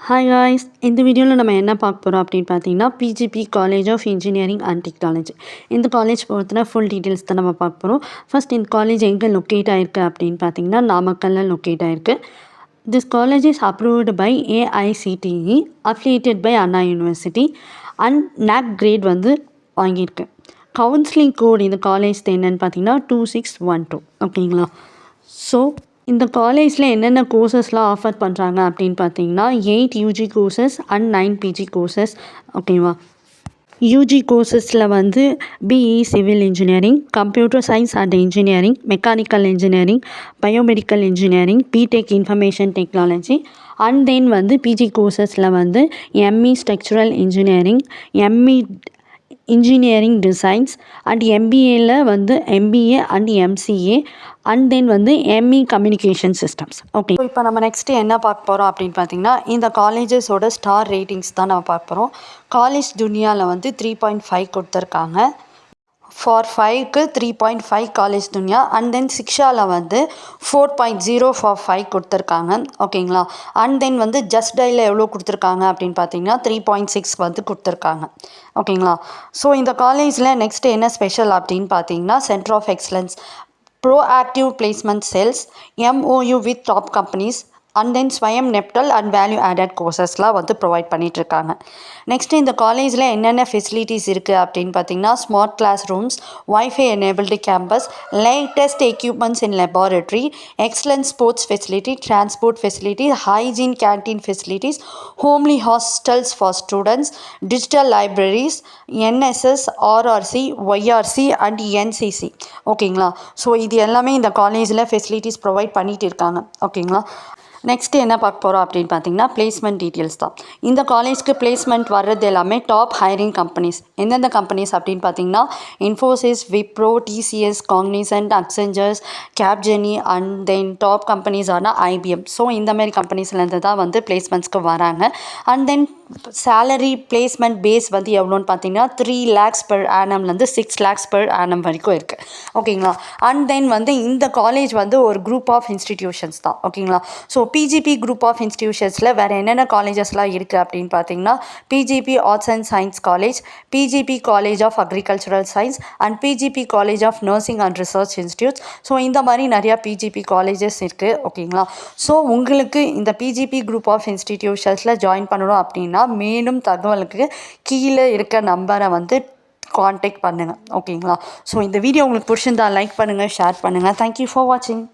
Hi guys, இந்த வீடியோவில் நம்ம என்ன பார்க்க போகிறோம் அப்படின்னு பார்த்தீங்கன்னா PGP college of engineering and technology. இந்த காலேஜ் பொறுத்தன ஃபுல் டீட்டெயில்ஸ் தான் நம்ம பார்க்க போகிறோம். ஃபர்ஸ்ட் இந்த காலேஜ் எங்கே லொக்கேட் ஆகிருக்கு அப்படின்னு பார்த்தீங்கன்னா நாமக்கல்லில் லொக்கேட் ஆகிருக்கு. This college is approved by AICTE, affiliated by Anna university and NAC grade வந்து வாங்கியிருக்கு. கவுன்சிலிங் கோட் இந்த காலேஜ் என்னன்னு பார்த்தீங்கன்னா 2612. ஓகேங்களா? ஸோ இந்த காலேஜில் என்னென்ன கோர்சஸ்லாம் ஆஃபர் பண்ணுறாங்க அப்படின்னு பார்த்தீங்கன்னா 8 UG courses and 9 PG courses. ஓகேவா? யூஜி கோர்சஸில் வந்து BE civil engineering, computer science and engineering, mechanical engineering, biomedical engineering, BTech information technology and then வந்து பிஜி கோர்சஸில் வந்து ME structural engineering, ME engineering designs and எம்பிஏல வந்து MBA and MCA and then வந்து ME communication systems. Okay, இப்போ நம்ம next என்ன பார்க்க போகிறோம் அப்படின்னு பார்த்தீங்கன்னா இந்த காலேஜஸோட ஸ்டார் ரேட்டிங்ஸ் தான் நம்ம பார்க்க போகிறோம். காலேஜ் துனியாவில் வந்து 3.5 கொடுத்துருக்காங்க. ஃபார் 5க்கு 3.5 காலேஜ் துனியா அண்ட் தென் சிக்ஷாவில் வந்து 4.0 ஃபார் 5 கொடுத்துருக்காங்க. ஓகேங்களா? அண்ட் தென் வந்து ஜஸ்ட் டையில் எவ்வளோ கொடுத்துருக்காங்க அப்படின்னு பார்த்தீங்கன்னா 3.6 வந்து கொடுத்துருக்காங்க. ஓகேங்களா? ஸோ இந்த காலேஜில் நெக்ஸ்ட்டு என்ன ஸ்பெஷல் அப்படின்னு பார்த்தீங்கன்னா centre of excellence, proactive placement cells, MOU with top companies and then Swayam NPTEL and value added கோர்சஸ்லாம் வந்து ப்ரொவைட் பண்ணிகிட்ருக்காங்க. நெக்ஸ்ட்டு இந்த காலேஜில் என்னென்ன ஃபெசிலிட்டிஸ் இருக்குது அப்படின்னு பார்த்தீங்கன்னா smart class rooms, wifi enabled campus, latest equipments in laboratory, excellent sports facility, transport facility, hygiene canteen facilities, homely hostels for students, digital libraries, NSS, RRC, YRC and NCC. ஓகேங்களா? So இது எல்லாமே இந்த காலேஜில் facilities provide பண்ணிகிட்டு இருக்காங்க. ஓகேங்களா? Next என்ன பார்க்க போகிறோம் அப்படின்னு பார்த்தீங்கன்னா பிளேஸ்மெண்ட் டீட்டெயில்ஸ் தான். இந்த காலேஜ்க்கு பிளேஸ்மெண்ட் வர்றது எல்லாமே டாப் ஹைரிங் கம்பெனிஸ். எந்தெந்த கம்பெனிஸ் அப்படின்னு பார்த்தீங்கன்னா Infosys, Wipro, TCS, Cognizant, Accentures, Capgemini and then top கம்பெனிஸான IBM. ஸோ இந்தமாரி கம்பெனிஸ்லேருந்து தான் வந்து பிளேஸ்மெண்ட்ஸ்க்கு வராங்க. And then salary placement base வந்து எவ்வளோன்னு பார்த்தீங்கன்னா 3 lakhs per annumலேருந்து 6 lakhs per annum வரைக்கும் இருக்குது. ஓகேங்களா? அண்ட் தென் வந்து இந்த காலேஜ் வந்து ஒரு குரூப் ஆஃப் இன்ஸ்டிடியூஷன்ஸ் தான். ஓகேங்களா? ஸோ பிஜிபி குரூப் ஆஃப் இன்ஸ்டிடியூஷன்ஸில் வேறு என்னென்ன காலேஜஸ்லாம் இருக்குது அப்படின்னு பார்த்தீங்கன்னா PGP arts and science college, PGP college of agricultural science and PGP college of nursing and research institutes. So இந்த மாதிரி நிறையா பிஜிபி காலேஜஸ் இருக்குது. ஓகேங்களா? ஸோ உங்களுக்கு இந்த பிஜிபி குரூப் ஆஃப் இன்ஸ்டிடியூஷன்ஸில் ஜாயின் பண்ணணும் அப்படின்னா மேலும் தகவலுக்கு கீழே இருக்க நம்பரை வந்து காண்டாக்ட் பண்ணுங்கள். ஓகேங்களா? ஸோ இந்த வீடியோ உங்களுக்கு பிடிச்சிருந்தா லைக் பண்ணுங்கள், ஷேர் பண்ணுங்கள். தேங்க்யூ ஃபார் வாட்சிங்.